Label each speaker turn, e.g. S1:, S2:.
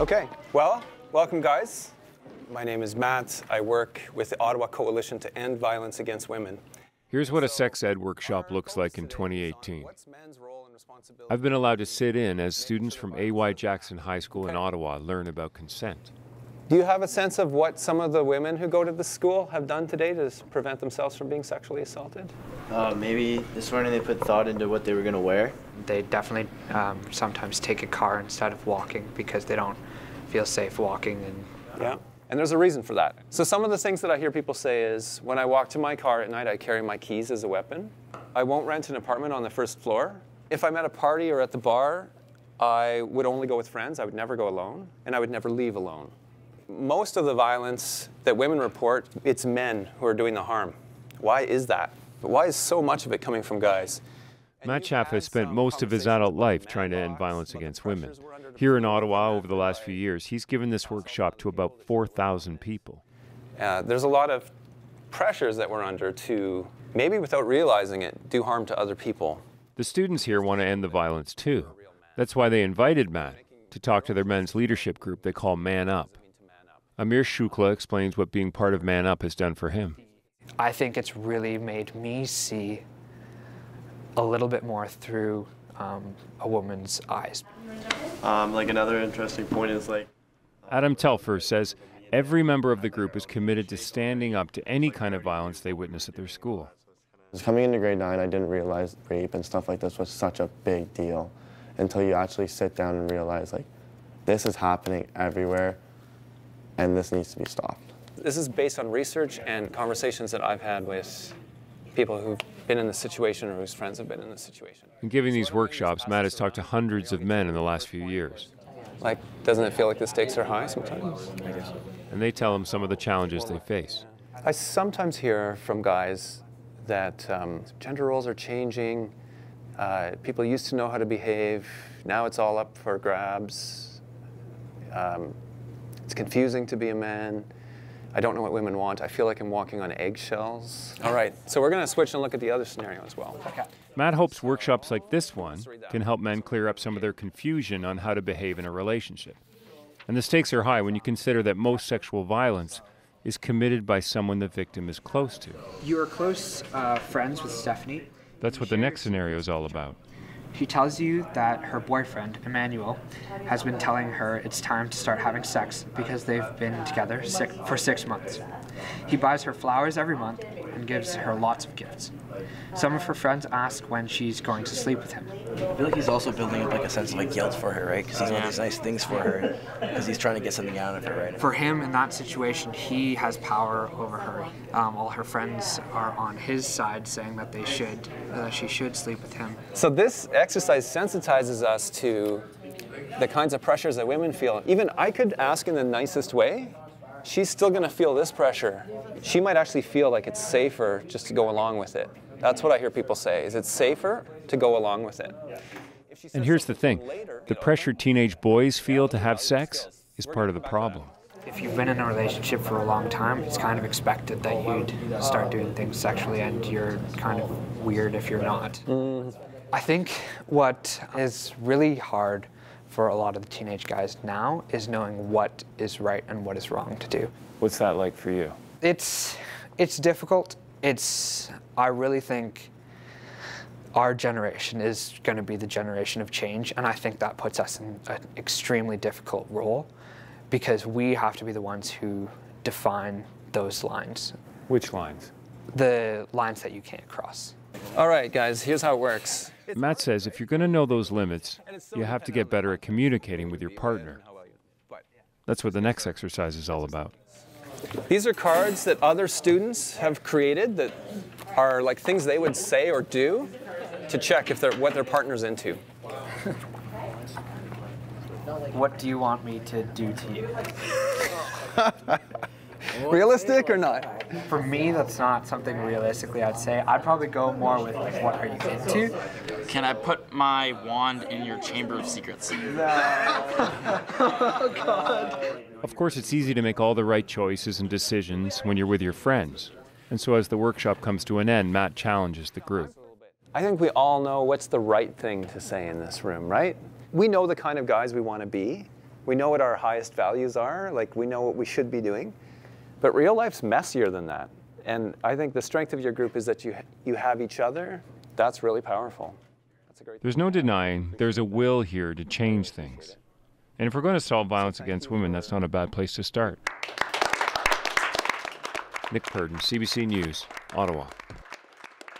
S1: Okay, well, welcome guys. My name is Matt. I work with the Ottawa Coalition to End Violence Against Women.
S2: Here's what a sex ed workshop looks like in 2018. I've been allowed to sit in as students from A.Y. Jackson High School in Ottawa learn about consent.
S1: Do you have a sense of what some of the women who go to the school have done today to prevent themselves from being sexually assaulted?
S3: Maybe this morning they put thought into what they were going to wear.
S4: They definitely sometimes take a car instead of walking because they don't feel safe walking.
S1: Yeah, and there's a reason for that. So some of the things that I hear people say is, when I walk to my car at night, I carry my keys as a weapon. I won't rent an apartment on the first floor. If I'm at a party or at the bar, I would only go with friends. I would never go alone, and I would never leave alone. Most of the violence that women report, it's men who are doing the harm. Why is that? But why is so much of it coming from guys?
S2: Matt Schaff has spent most of his adult life trying to end violence against women. Here in Ottawa, over the last few years, he's given this workshop to about 4,000 people.
S1: There's a lot of pressures that we're under to, maybe without realizing it, do harm to other people.
S2: The students here want to end the violence too. That's why they invited Matt to talk to their men's leadership group they call Man Up. Amir Shukla explains what being part of Man Up has done for him.
S4: I think it's really made me see a little bit more through a woman's eyes.
S3: Like another interesting point is
S2: Adam Telfer says every member of the group is committed to standing up to any kind of violence they witness at their school.
S5: Coming into grade 9, I didn't realize rape and stuff like this was such a big deal until you actually sit down and realize, like, this is happening everywhere and this needs to be stopped.
S1: This is based on research and conversations that I've had with people who've been in this situation or whose friends have been in this situation.
S2: In giving these workshops, Matt has talked to hundreds of men in the last few years.
S1: Like, doesn't it feel like the stakes are high sometimes?
S2: And they tell him some of the challenges they face.
S1: I sometimes hear from guys that gender roles are changing. People used to know how to behave. Now it's all up for grabs. It's confusing to be a man. I don't know what women want. I feel like I'm walking on eggshells. All right, so we're going to switch and look at the other scenario as well.
S4: Okay.
S2: Matt hopes workshops like this one can help men clear up some of their confusion on how to behave in a relationship. And the stakes are high when you consider that most sexual violence is committed by someone the victim is close to.
S4: You are close friends with Stephanie.
S2: That's what the next scenario is all about.
S4: She tells you that her boyfriend, Emmanuel, has been telling her it's time to start having sex because they've been together for 6 months. He buys her flowers every month and gives her lots of gifts. Some of her friends ask when she's going to sleep with him.
S6: I feel like he's also building up like a sense of like guilt for her, right? Because he's doing these nice things for her because he's trying to get something out of her, right?
S4: For him, in that situation, he has power over her. All her friends are on his side, saying that she should sleep with him.
S1: So this exercise sensitizes us to the kinds of pressures that women feel. Even I could ask in the nicest way, she's still going to feel this pressure. She might actually feel like it's safer just to go along with it. That's what I hear people say, is it's safer to go along with it.
S2: And here's the thing, the pressure teenage boys feel to have sex is part of the problem.
S4: If you've been in a relationship for a long time, it's kind of expected that you'd start doing things sexually, and you're kind of weird if you're not. I think what is really hard for a lot of the teenage guys now is knowing what is right and what is wrong to do.
S2: What's that like for you?
S4: It's difficult. I really think our generation is going to be the generation of change, and I think that puts us in an extremely difficult role because we have to be the ones who define those lines.
S2: Which lines?
S4: The lines that you can't cross.
S1: All right, guys, here's how it works.
S2: Matt says if you're going to know those limits, you have to get better at communicating with your partner. That's what the next exercise is all about.
S1: These are cards that other students have created that are like things they would say or do to check if what their partner's into.
S4: What do you want me to do to you?
S1: Realistic or not?
S4: For me, that's not something realistically I'd say. I'd probably go more with like, what are you into?
S7: Can I put my wand in your chamber of secrets?
S4: Oh, God.
S2: Of course, it's easy to make all the right choices and decisions when you're with your friends. And so as the workshop comes to an end, Matt challenges the group.
S1: I think we all know what's the right thing to say in this room, right? We know the kind of guys we want to be, We know what our highest values are, like we know what we should be doing, but real life's messier than that. And I think the strength of your group is that you have each other. That's really powerful. That's a great
S2: There's no denying there's a will here to change things. And if we're going to solve violence against women, that's not a bad place to start. Nick Purdon, CBC News, Ottawa.